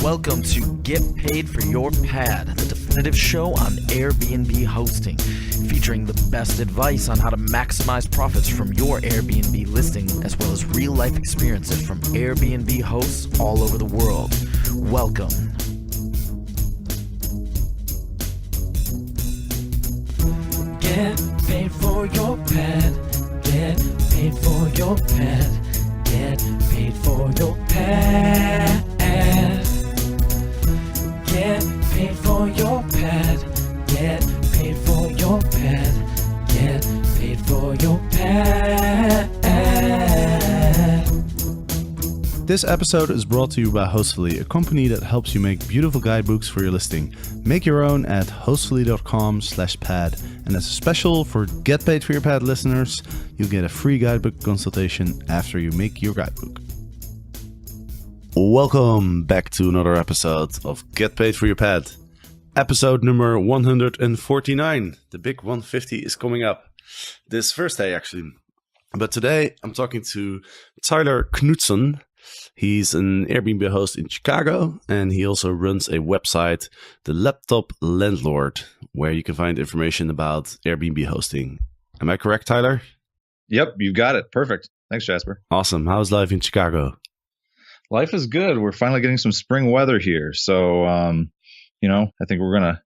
Welcome to Get Paid for Your Pad, the definitive show on Airbnb hosting, featuring the best advice on how to maximize profits from your Airbnb listing, as well as real-life experiences from Airbnb hosts all over the world. Welcome. Get paid for your pad. Get paid for your pad. Get paid for your pad. Get paid for your pad. Get paid for your pad. Get paid for your pad. This episode is brought to you by Hostfully, a company that helps you make beautiful guidebooks for your listing. Make your own at hostfully.com/pad. And as a special for Get Paid for Your Pad listeners, you get a free guidebook consultation after you make your guidebook. Welcome back to another episode of Get Paid for Your Pad. Episode number 149. The big 150 is coming up this Thursday, actually. But today I'm talking to Tyler Knudsen. He's an Airbnb host in Chicago, and he also runs a website, the Laptop Landlord, where you can find information about Airbnb hosting. Am I correct, Tyler? Yep, you got it. Perfect. Thanks, Jasper. Awesome. How's life in Chicago? Life is good. We're finally getting some spring weather here. So, I think we're gonna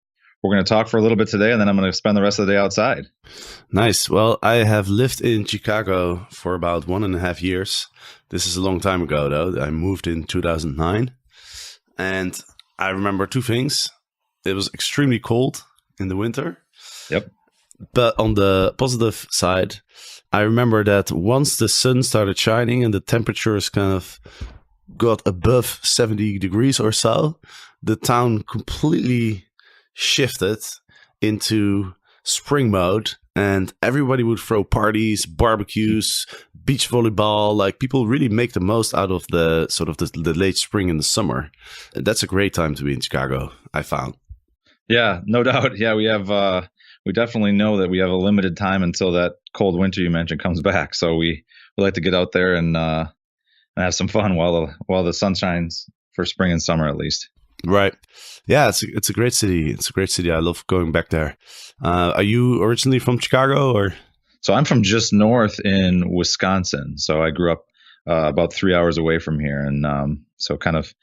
talk for a little bit today, and then I'm gonna spend the rest of the day outside. Nice. Well, I have lived in Chicago for about 1.5 years. This is a long time ago, though. I moved in 2009, and I remember two things. It was extremely cold in the winter. Yep. But on the positive side, I remember that once the sun started shining and the temperatures kind of got above 70 degrees or so, the town completely shifted into spring mode, and everybody would throw parties, barbecues, beach volleyball. Like, people really make the most out of the sort of the late spring and the summer. And that's a great time to be in Chicago, I found. Yeah, no doubt. Yeah, we definitely know that we have a limited time until that cold winter you mentioned comes back. So we like to get out there and have some fun while the sun shines for spring and summer, at least. Right. Yeah, it's a great city. It's a great city. I love going back there. Are you originally from Chicago, or? So I'm from just north in Wisconsin. So I grew up about 3 hours away from here, and so kind of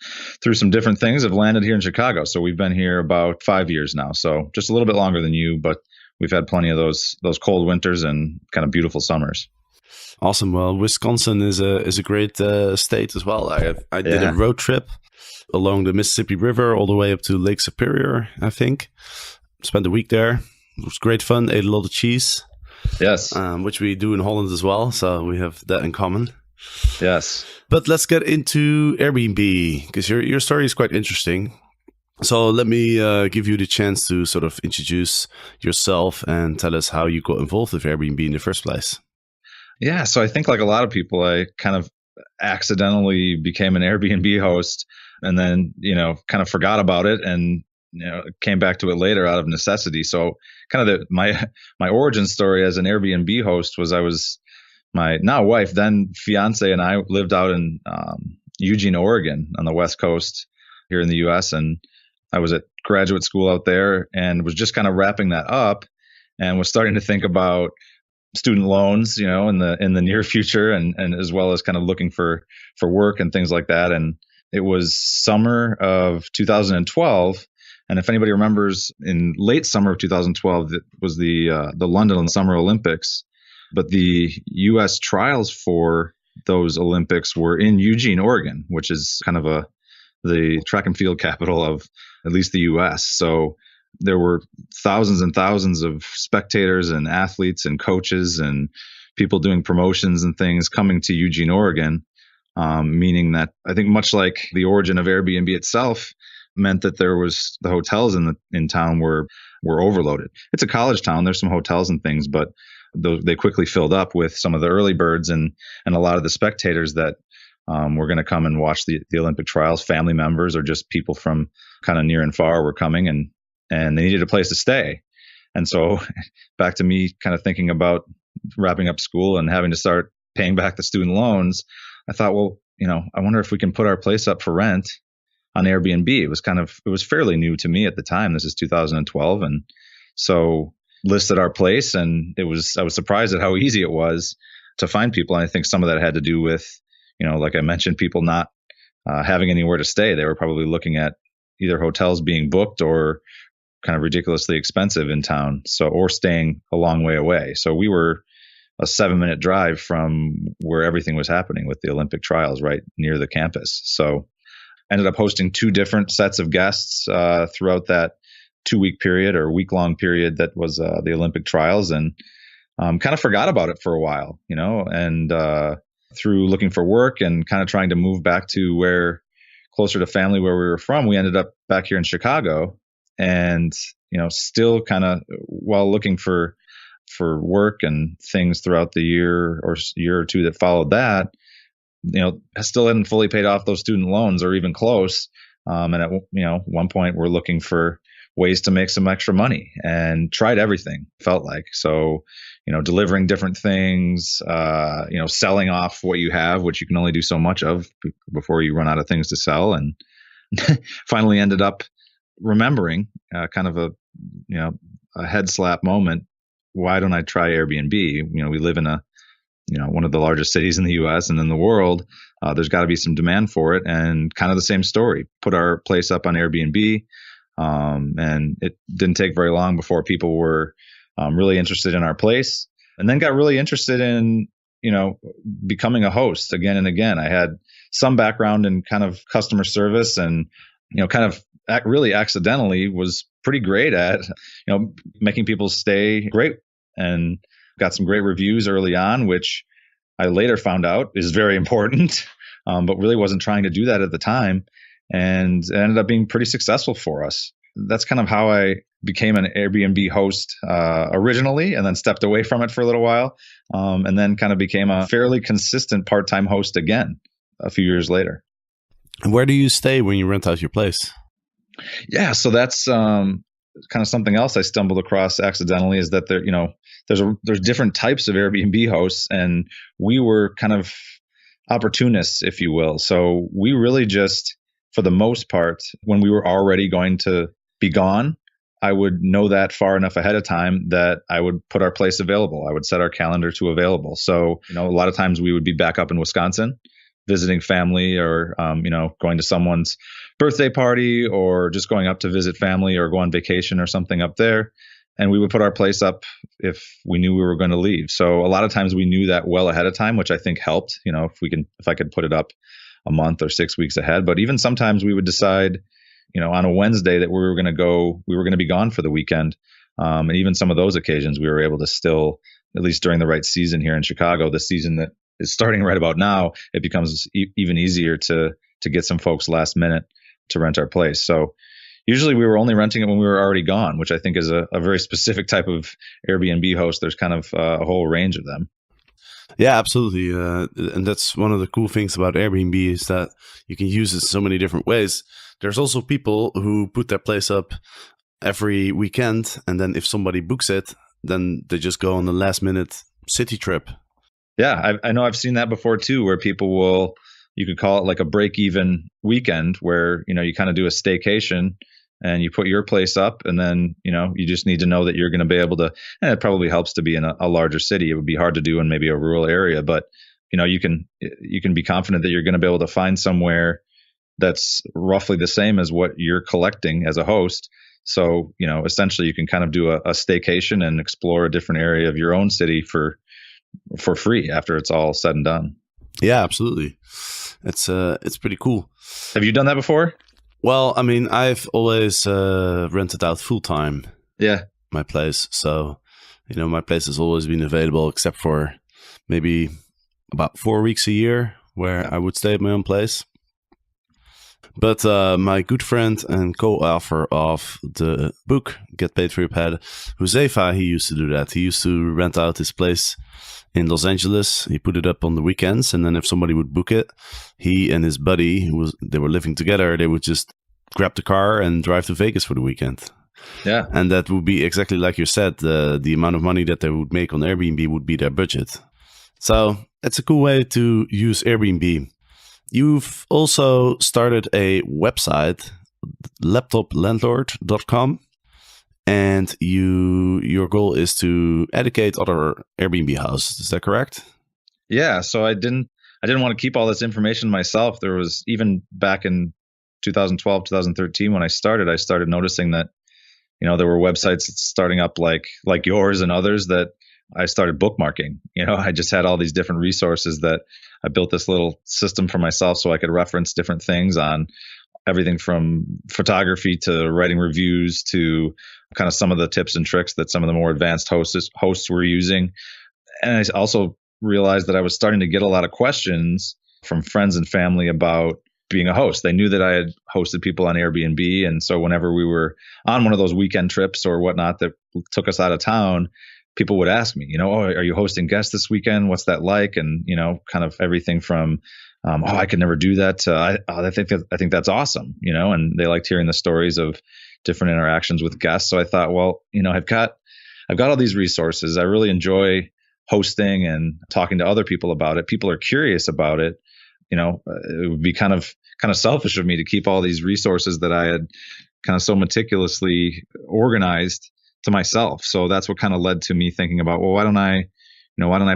through some different things, I've landed here in Chicago. So we've been here about 5 years now. So just a little bit longer than you, but we've had plenty of those cold winters and kind of beautiful summers. Awesome. Well, Wisconsin is a great state as well. I did a road trip along the Mississippi River all the way up to Lake Superior, I think. Spent a week there. It was great fun. Ate a lot of cheese. Yes. Which we do in Holland as well. So we have that in common. Yes. But let's get into Airbnb, because your story is quite interesting. So let me give you the chance to sort of introduce yourself and tell us how you got involved with Airbnb in the first place. Yeah. So I think, like a lot of people, I kind of accidentally became an Airbnb host, and then, kind of forgot about it, and, came back to it later out of necessity. So kind of my origin story as an Airbnb host was my now wife, then fiance, and I lived out in Eugene, Oregon on the West Coast here in the US. And I was at graduate school out there and was just kind of wrapping that up, and was starting to think about student loans, in the near future, and as well as kind of looking for work and things like that. And it was summer of 2012. And if anybody remembers, in late summer of 2012, it was the London Summer Olympics. But the U.S. trials for those Olympics were in Eugene, Oregon, which is kind of the track and field capital of at least the U.S. So there were thousands and thousands of spectators and athletes and coaches and people doing promotions and things coming to Eugene, Oregon, meaning that I think much like the origin of Airbnb itself meant that the hotels in town were overloaded. It's a college town. There's some hotels and things, but they quickly filled up with some of the early birds and a lot of the spectators that were going to come and watch the Olympic trials. Family members or just people from kind of near and far were coming, and they needed a place to stay. And so back to me kind of thinking about wrapping up school and having to start paying back the student loans, I thought, well, I wonder if we can put our place up for rent on Airbnb. It was fairly new to me at the time. This is 2012. And so listed our place, and I was surprised at how easy it was to find people. And I think some of that had to do with, like I mentioned, people not having anywhere to stay. They were probably looking at either hotels being booked or kind of ridiculously expensive in town. Or staying a long way away. So we were a 7-minute drive from where everything was happening with the Olympic trials, right near the campus. So ended up hosting 2 different sets of guests throughout that 2-week period or week-long period that was the Olympic trials, and kind of forgot about it for a while, and through looking for work and kind of trying to move back to closer to family where we were from, we ended up back here in Chicago, and, still kind of while looking for work and things throughout the year or 2 that followed that, I still hadn't fully paid off those student loans or even close. And at, one point we're looking for ways to make some extra money and tried everything, felt like. So, delivering different things, selling off what you have, which you can only do so much of before you run out of things to sell. And finally ended up remembering kind of a head slap moment. Why don't I try Airbnb? We live in one of the largest cities in the US and in the world. There's got to be some demand for it, and kind of the same story. Put our place up on Airbnb, and it didn't take very long before people were really interested in our place, and then got really interested in, becoming a host again and again. I had some background in kind of customer service, and, kind of really accidentally was pretty great at, making people stay great, and got some great reviews early on, which I later found out is very important, but really wasn't trying to do that at the time, and it ended up being pretty successful for us. That's kind of how I became an Airbnb host originally, and then stepped away from it for a little while, and then kind of became a fairly consistent part-time host again a few years later. And where do you stay when you rent out your place? Yeah, so that's kind of something else I stumbled across accidentally, is that there's different types of Airbnb hosts, and we were kind of opportunists, if you will. So we really just, for the most part, when we were already going to be gone, I would know that far enough ahead of time that I would put our place available. I would set our calendar to available. So, a lot of times we would be back up in Wisconsin visiting family, or, going to someone's birthday party, or just going up to visit family or go on vacation or something up there. And we would put our place up if we knew we were going to leave. So a lot of times we knew that well ahead of time, which I think helped, if I could put it up a month or 6 weeks ahead. But even sometimes we would decide, on a Wednesday that we were going to be gone for the weekend. And even some of those occasions we were able to still, at least during the right season here in Chicago, the season that is starting right about now, it becomes even easier to get some folks last minute to rent our place. So usually we were only renting it when we were already gone, which I think is a very specific type of Airbnb host. There's kind of a whole range of them. Yeah, absolutely. And that's one of the cool things about Airbnb, is that you can use it so many different ways. There's also people who put their place up every weekend, and then if somebody books it, then they just go on a last minute city trip. Yeah, I know I've seen that before too, where people you could call it like a break-even weekend, where, you kind of do a staycation and you put your place up, and then, you just need to know that you're going to be able to, and it probably helps to be in a larger city. It would be hard to do in maybe a rural area, but, you can be confident that you're going to be able to find somewhere that's roughly the same as what you're collecting as a host. So, essentially you can kind of do a staycation and explore a different area of your own city for free after it's all said and done. Yeah, absolutely. It's pretty cool. Have you done that before? Well, I mean, I've always rented out full time. Yeah, my place. So, my place has always been available, except for maybe about 4 weeks a year where I would stay at my own place. But my good friend and co-author of the book, Get Paid for Your Pad, Josefa, he used to do that. He used to rent out his place in Los Angeles. He put it up on the weekends, and then if somebody would book it, he and his buddy, they were living together, they would just grab the car and drive to Vegas for the weekend. Yeah. And that would be exactly like you said, the amount of money that they would make on Airbnb would be their budget. So it's a cool way to use Airbnb. You've also started a website, laptoplandlord.com, and your goal is to educate other Airbnb houses. Is that correct? Yeah. So I didn't want to keep all this information myself. There was, even back in 2012, 2013, when I started noticing that, there were websites starting up like yours and others that I started bookmarking. I just had all these different resources that I built this little system for myself so I could reference different things on everything from photography to writing reviews to kind of some of the tips and tricks that some of the more advanced hosts were using. And I also realized that I was starting to get a lot of questions from friends and family about being a host. They knew that I had hosted people on Airbnb. And so whenever we were on one of those weekend trips or whatnot that took us out of town, people would ask me, oh, are you hosting guests this weekend? What's that like? And, kind of everything from, I could never do that, to, I think that's awesome, and they liked hearing the stories of different interactions with guests. So I thought, well, I've got all these resources. I really enjoy hosting and talking to other people about it. People are curious about it. It would be kind of selfish of me to keep all these resources that I had kind of so meticulously organized to myself. So that's what kind of led to me thinking about, well, why don't I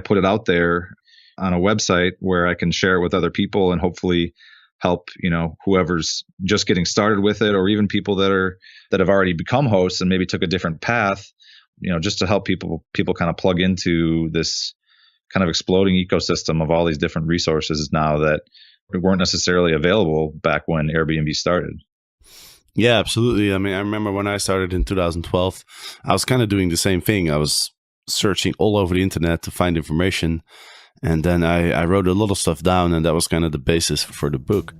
put it out there on a website where I can share it with other people and hopefully help, whoever's just getting started with it, or even people that have already become hosts and maybe took a different path, just to help people kind of plug into this kind of exploding ecosystem of all these different resources now that weren't necessarily available back when Airbnb started. Yeah, absolutely. I mean, I remember when I started in 2012, I was kind of doing the same thing. I was searching all over the internet to find information. And then I wrote a lot of stuff down, and that was kind of the basis for the book.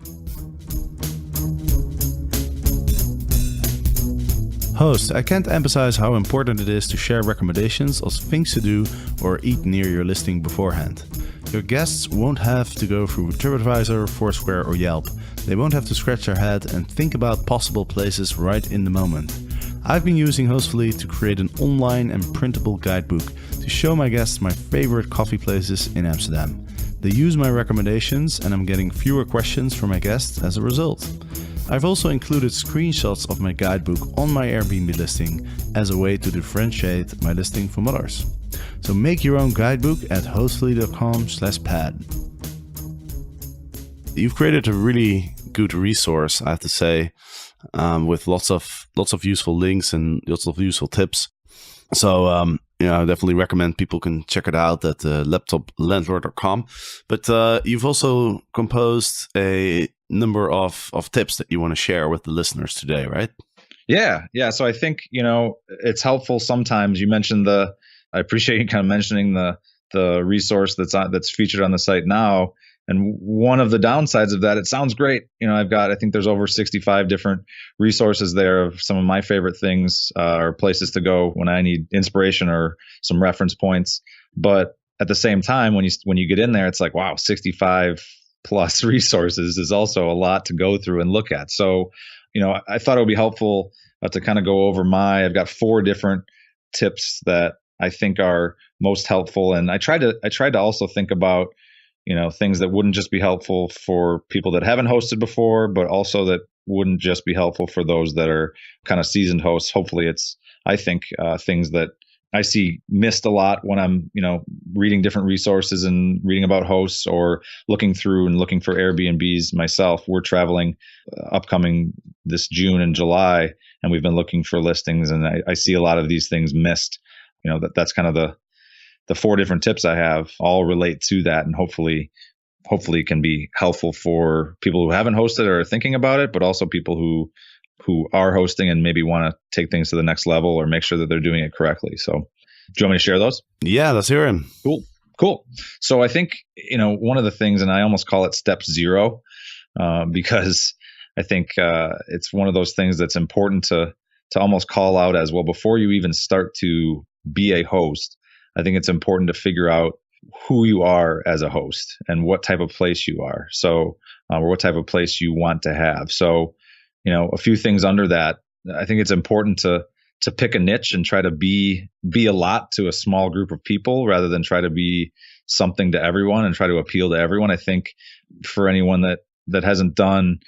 Host, I can't emphasize how important it is to share recommendations of things to do or eat near your listing beforehand. Your guests won't have to go through TripAdvisor, Foursquare, or Yelp. They won't have to scratch their head and think about possible places right in the moment. I've been using Hostfully to create an online and printable guidebook to show my guests my favorite coffee places in Amsterdam. They use my recommendations, and I'm getting fewer questions from my guests as a result. I've also included screenshots of my guidebook on my Airbnb listing as a way to differentiate my listing from others. So make your own guidebook at hostfully.com/pad. You've created a really good resource, I have to say, with lots of useful links and lots of useful tips. So I definitely recommend people can check it out at laptoplandlord.com. But you've also composed a number of tips that you want to share with the listeners today, right? Yeah. So I think, it's helpful sometimes. You mentioned I appreciate you kind of mentioning the resource that's featured on the site now. And one of the downsides of that, it sounds great. I think there's over 65 different resources there of some of my favorite things or places to go when I need inspiration or some reference points. But at the same time, when you get in there, it's like, wow, 65 plus resources is also a lot to go through and look at. So, I thought it would be helpful to kind of go over I've got 4 different tips that I think are most helpful. And I tried to also think about, things that wouldn't just be helpful for people that haven't hosted before, but also that wouldn't just be helpful for those that are kind of seasoned hosts. Hopefully it's, I think, things that I see missed a lot when I'm, reading different resources and reading about hosts or looking through and looking for Airbnbs myself. We're traveling upcoming this June and July, and we've been looking for listings, and I see a lot of these things missed. That's kind of the 4 different tips I have all relate to that, and hopefully can be helpful for people who haven't hosted or are thinking about it, but also people who are hosting and maybe want to take things to the next level or make sure that they're doing it correctly. So do you want me to share those? Yeah, let's hear him. Cool. So I think, one of the things, and I almost call it step 0, because I think it's one of those things that's important to almost call out as well before you even start to be a host. I think it's important to figure out who you are as a host and what type of place you are. So, or what type of place you want to have. So, a few things under that. I think it's important to pick a niche and try to be a lot to a small group of people rather than try to be something to everyone and try to appeal to everyone. I think for anyone that hasn't done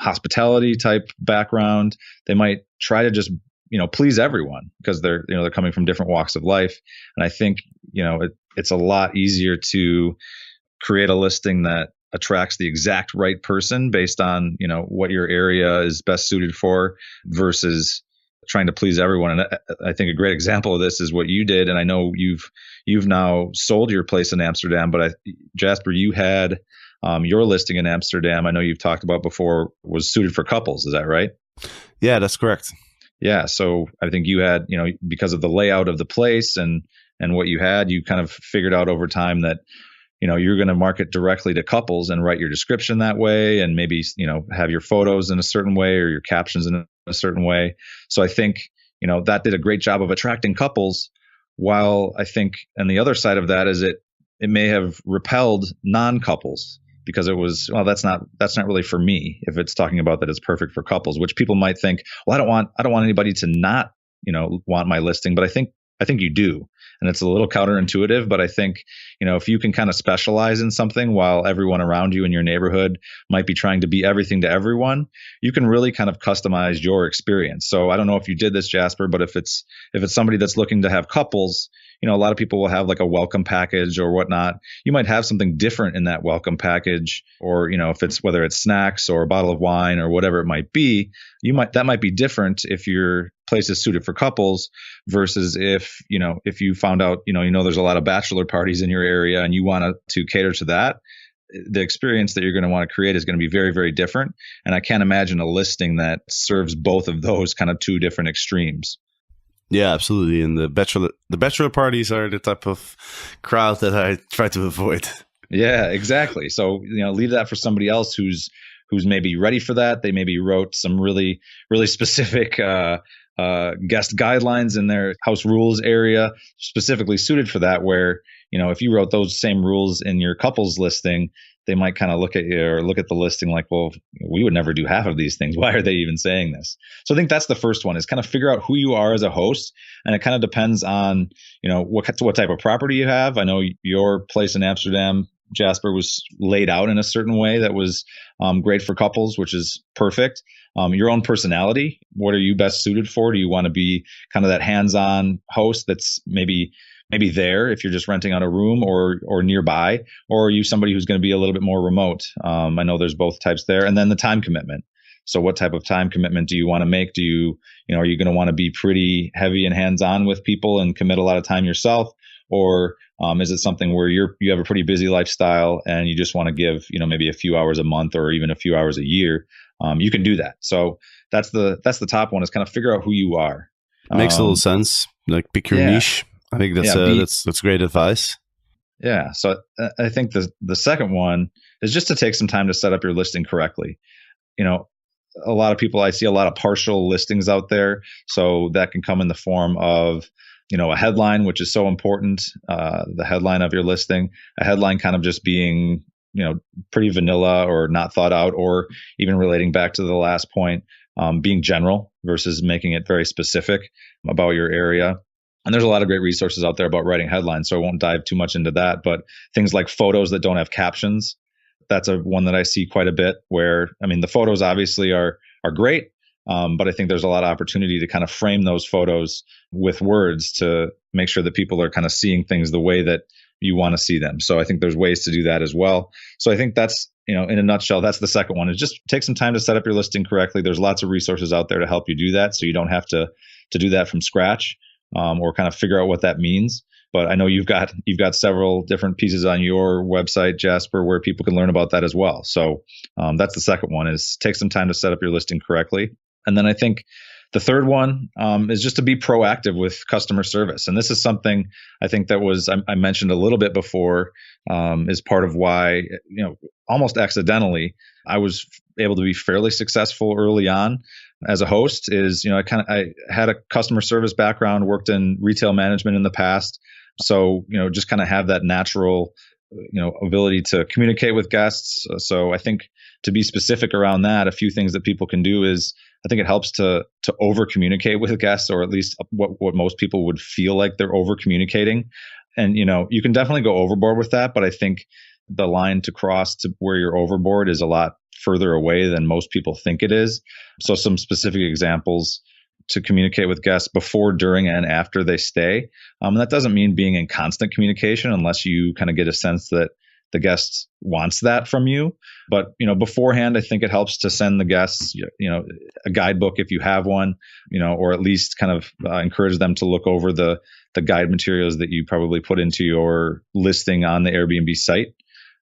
hospitality type background, they might try to just please everyone because they're coming from different walks of life. And I think it's a lot easier to create a listing that attracts the exact right person based on what your area is best suited for versus trying to please everyone. And I think a great example of this is what you did. And I know you've now sold your place in Amsterdam, but Jasper, you had your listing in Amsterdam, I know you've talked about before, was suited for couples. Is that right? Yeah, that's correct. Yeah. So I think you had, because of the layout of the place and what you had, you kind of figured out over time that, you're going to market directly to couples and write your description that way. And maybe, have your photos in a certain way or your captions in a certain way. So I think, that did a great job of attracting couples, while I think, and the other side of that is it may have repelled non-couples because it was, well, that's not really for me. If it's talking about that it's perfect for couples, which people might think, well, I don't want anybody to not, want my listing, but I think you do. And it's a little counterintuitive, but I think, if you can kind of specialize in something while everyone around you in your neighborhood might be trying to be everything to everyone, you can really kind of customize your experience. So I don't know if you did this, Jasper, but if it's somebody that's looking to have couples, a lot of people will have like a welcome package or whatnot. You might have something different in that welcome package, or, if it's, whether it's snacks or a bottle of wine or whatever it might be, that might be different if your place is suited for couples versus if you found out, there's a lot of bachelor parties in your area and you want to cater to that. The experience that you're going to want to create is going to be very, very different. And I can't imagine a listing that serves both of those kind of two different extremes. Yeah, absolutely. And the bachelor parties are the type of crowd that I try to avoid. Yeah, exactly. So, leave that for somebody else who's maybe ready for that. They maybe wrote some really, really specific guest guidelines in their house rules area specifically suited for that, where, if you wrote those same rules in your couples listing, they might kind of look at you or look at the listing like, well, we would never do half of these things. Why are they even saying this? So I think that's the first one, is kind of figure out who you are as a host. And it kind of depends on, what type of property you have. I know your place in Amsterdam, Jasper, was laid out in a certain way that was great for couples, which is perfect. Your own personality, what are you best suited for? Do you want to be kind of that hands-on host that's maybe there if you're just renting out a room or nearby, or are you somebody who's going to be a little bit more remote? I know there's both types there. And then the time commitment. So what type of time commitment do you want to make? Are you going to want to be pretty heavy and hands-on with people and commit a lot of time yourself? Or is it something where you have a pretty busy lifestyle and you just want to give, maybe a few hours a month or even a few hours a year? You can do that. So that's the top one, is kind of figure out who you are. Makes a little sense. Like, pick your niche. I think that's great advice. Yeah. So I think the second one is just to take some time to set up your listing correctly. A lot of people, I see a lot of partial listings out there. So that can come in the form of, a headline, which is so important, the headline of your listing, a headline kind of just being, pretty vanilla or not thought out, or even relating back to the last point, being general versus making it very specific about your area. And there's a lot of great resources out there about writing headlines, so I won't dive too much into that. But things like photos that don't have captions, that's one that I see quite a bit, where, the photos obviously are great, but I think there's a lot of opportunity to kind of frame those photos with words to make sure that people are kind of seeing things the way that you want to see them. So I think there's ways to do that as well. So I think that's, in a nutshell, that's the second one, is just take some time to set up your listing correctly. There's lots of resources out there to help you do that, so you don't have to do that from scratch, or kind of figure out what that means. But I know you've got several different pieces on your website, Jasper, where people can learn about that as well. So that's the second one, is take some time to set up your listing correctly. And then I think the third one is just to be proactive with customer service. And this is something I think that I mentioned a little bit before, is part of why, almost accidentally, I was able to be fairly successful early on as a host. Is, I had a customer service background, worked in retail management in the past. So, just kind of have that natural, ability to communicate with guests. So I think, to be specific around that, a few things that people can do is, I think it helps to over communicate with guests, or at least what most people would feel like they're over communicating. And, you can definitely go overboard with that. But I think the line to cross to where you're overboard is a lot further away than most people think it is. So some specific examples to communicate with guests before, during, and after they stay. That doesn't mean being in constant communication unless you kind of get a sense that the guest wants that from you. But, beforehand, I think it helps to send the guests, a guidebook if you have one, or at least kind of encourage them to look over the guide materials that you probably put into your listing on the Airbnb site.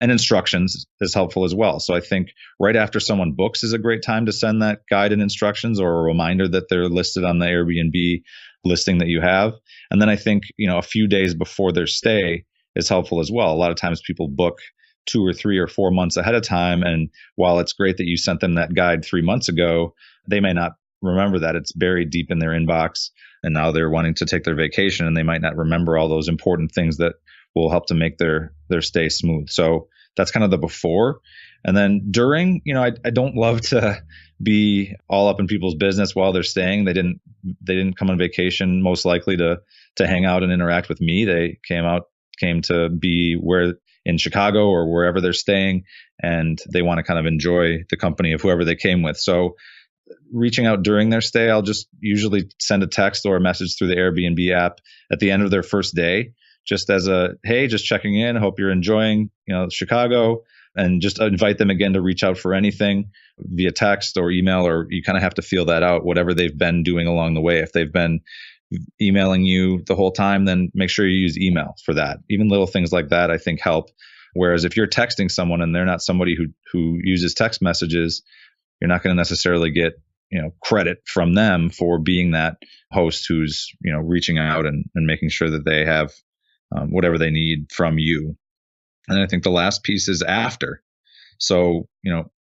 And instructions is helpful as well. So I think right after someone books is a great time to send that guide and instructions, or a reminder that they're listed on the Airbnb listing that you have. And then I think, a few days before their stay is helpful as well. A lot of times people book 2 or 3 or 4 months ahead of time. And while it's great that you sent them that guide 3 months ago, they may not remember that. It's buried deep in their inbox. And now they're wanting to take their vacation and they might not remember all those important things that will help to make their stay smooth. So that's kind of the before. And then during, I don't love to be all up in people's business while they're staying. They didn't come on vacation most likely to hang out and interact with me. They came to be in Chicago or wherever they're staying, and they want to kind of enjoy the company of whoever they came with. So reaching out during their stay, I'll just usually send a text or a message through the Airbnb app at the end of their first day, just as hey, just checking in. Hope you're enjoying, Chicago, and just invite them again to reach out for anything via text or email, or you kind of have to feel that out, whatever they've been doing along the way. If they've been emailing you the whole time, then make sure you use email for that. Even little things like that, I think, help. Whereas if you're texting someone and they're not somebody who uses text messages, you're not going to necessarily get, credit from them for being that host who's, reaching out and making sure that they have whatever they need from you. And I think the last piece is after. So,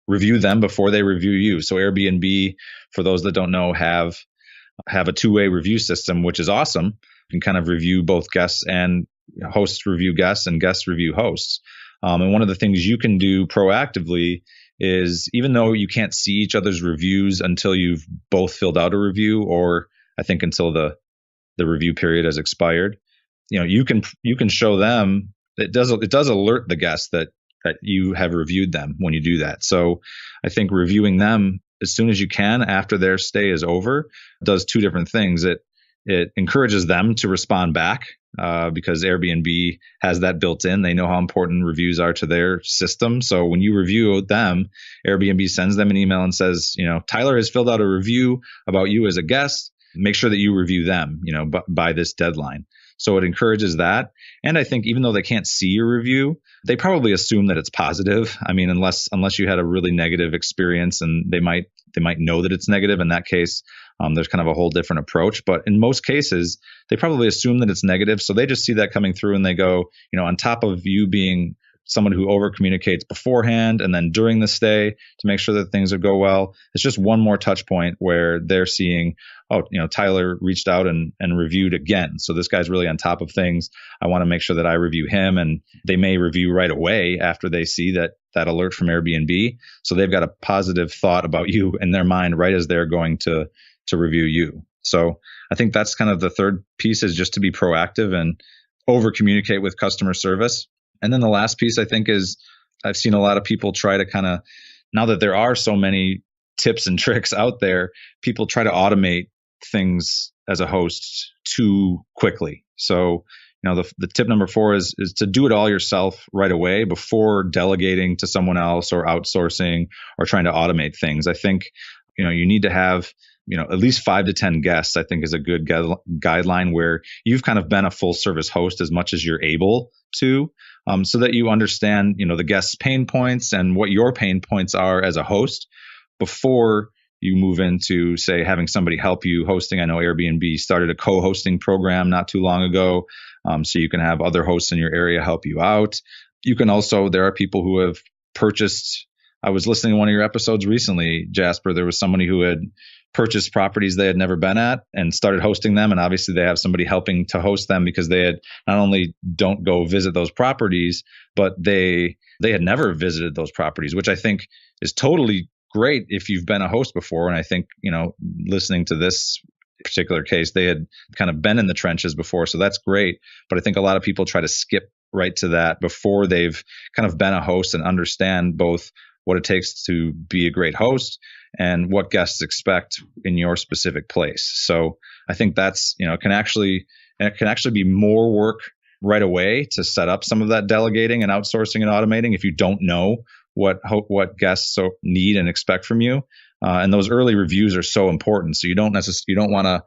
review them before they review you. So Airbnb, for those that don't know, have a two-way review system, which is awesome. You can kind of review both guests and hosts review guests and guests review hosts. And one of the things you can do proactively is, even though you can't see each other's reviews until you've both filled out a review, or I think until the review period has expired, you can show them. It does alert the guests that you have reviewed them when you do that. So I think reviewing them as soon as you can after their stay is over does two different things. It encourages them to respond back because Airbnb has that built in. They know how important reviews are to their system. So when you review them, Airbnb sends them an email and says, Tyler has filled out a review about you as a guest. Make sure that you review them, by this deadline. So it encourages that. And I think even though they can't see your review, they probably assume that it's positive. I mean, unless you had a really negative experience, and they might know that it's negative. In that case, there's kind of a whole different approach. But in most cases, they probably assume that it's negative. So they just see that coming through and they go, on top of you being someone who over communicates beforehand and then during the stay to make sure that things will go well, it's just one more touch point where they're seeing, Tyler reached out and reviewed again. So this guy's really on top of things. I want to make sure that I review him, and they may review right away after they see that alert from Airbnb. So they've got a positive thought about you in their mind right as they're going to review you. So I think that's kind of the third piece, is just to be proactive and over communicate with customer service. And then the last piece, I think, is I've seen a lot of people try to kind of, now that there are so many tips and tricks out there, people try to automate things as a host too quickly. So, the tip number 4 is to do it all yourself right away before delegating to someone else or outsourcing or trying to automate things. I think, you need to have, at least 5 to 10 guests, I think, is a good guideline where you've kind of been a full service host as much as you're able to, so that you understand, the guests' pain points and what your pain points are as a host before you move into, say, having somebody help you hosting. I know Airbnb started a co-hosting program not too long ago, so you can have other hosts in your area help you out. You can also, there are people who have purchased, I was listening to one of your episodes recently, Jasper, there was somebody who had purchased properties they had never been at and started hosting them. And obviously they have somebody helping to host them because they had not only don't go visit those properties, but they had never visited those properties, which I think is totally great if you've been a host before. And I think, listening to this particular case, they had kind of been in the trenches before. So that's great. But I think a lot of people try to skip right to that before they've kind of been a host and understand both what it takes to be a great host and what guests expect in your specific place. So I think that's, it can actually be more work right away to set up some of that delegating and outsourcing and automating if you don't know what guests need and expect from you. And those early reviews are so important. So you don't want to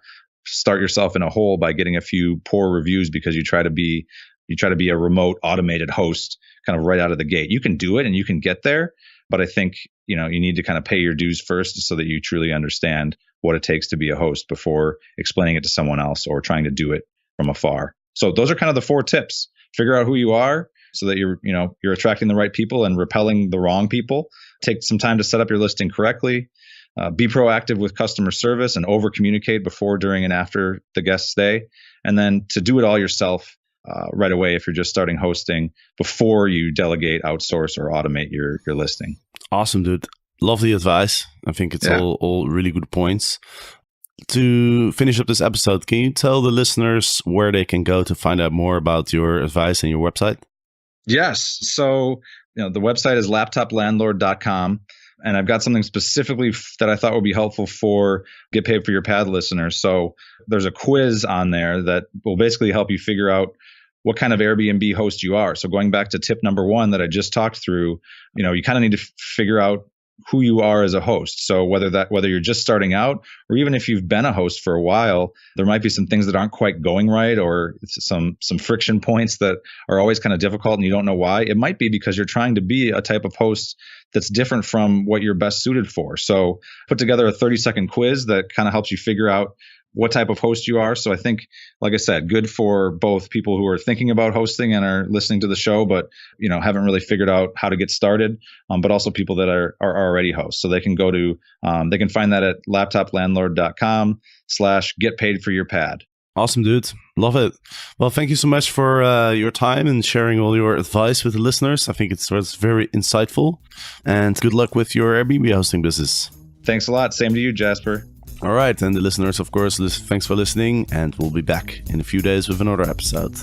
start yourself in a hole by getting a few poor reviews because you try to be a remote automated host kind of right out of the gate. You can do it and you can get there, but I think, you need to kind of pay your dues first so that you truly understand what it takes to be a host before explaining it to someone else or trying to do it from afar. So those are kind of the 4 tips. Figure out who you are so that you're attracting the right people and repelling the wrong people. Take some time to set up your listing correctly. Be proactive with customer service and over communicate before, during, and after the guest stay. And then to do it all yourself right away if you're just starting hosting before you delegate, outsource, or automate your listing. Awesome, dude. Lovely advice. I think it's all really good points. To finish up this episode, can you tell the listeners where they can go to find out more about your advice and your website? Yes. So, the website is laptoplandlord.com. And I've got something specifically that I thought would be helpful for Get Paid for Your Pad listeners. So there's a quiz on there that will basically help you figure out what kind of Airbnb host you are. So going back to tip number 1 that I just talked through, you kind of need to figure out who you are as a host. So whether you're just starting out or even if you've been a host for a while, there might be some things that aren't quite going right or some friction points that are always kind of difficult and you don't know why. It might be because you're trying to be a type of host that's different from what you're best suited for. So put together a 30-second quiz that kind of helps you figure out what type of host you are. So I think, like I said, good for both people who are thinking about hosting and are listening to the show, but haven't really figured out how to get started. But also people that are already hosts. So they can go to they can find that at laptoplandlord.com/getpaidforyourpad. Awesome, dude. Love it. Well, thank you so much for your time and sharing all your advice with the listeners. I think it was very insightful. And good luck with your Airbnb hosting business. Thanks a lot. Same to you, Jasper. All right. And the listeners, of course, thanks for listening. And we'll be back in a few days with another episode.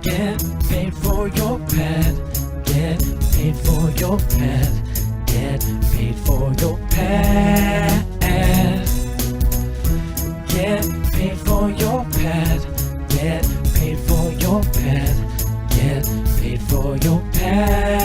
Get paid for your pad. Get paid for your pad. Get paid for your pad. Get paid for your pad. Get paid for your pad. Get paid for your pad.